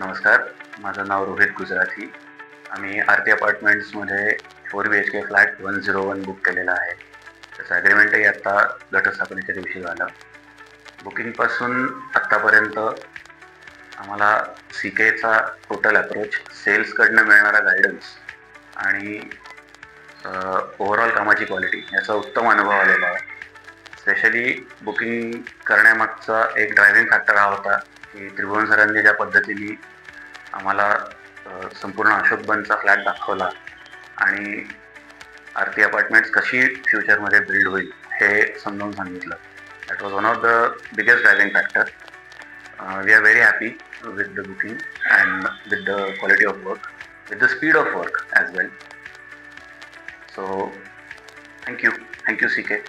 नमस्कार, माझं नाव रोहित गुजराती. आम्ही आरती अपार्टमेंट्समध्ये 4 BHK फ्लॅट 101 बुक केलेला आहे. त्याचं ॲग्रीमेंटही आत्ता घटस्थापनेच्या दिवशी झालं. बुकिंगपासून आत्तापर्यंत आम्हाला CKचा टोटल अप्रोच, सेल्सकडनं मिळणारा गायडन्स आणि ओव्हरऑल कामाची क्वालिटी याचा उत्तम अनुभव आलेला आहे. स्पेशली बुकिंग करण्यामागचा एक ड्रायव्हिंग फॅक्टर हा होता की त्रिभुवन सरांनी ज्या पद्धतीने आम्हाला संपूर्ण अशोकबनचा फ्लॅट दाखवला आणि आरती अपार्टमेंट्स कशी फ्युचरमध्ये बिल्ड होईल हे समजावून सांगितलं. That was one of the biggest driving factor. We are very happy with the booking and with the quality of work, with the speed of work as well. So thank you CK.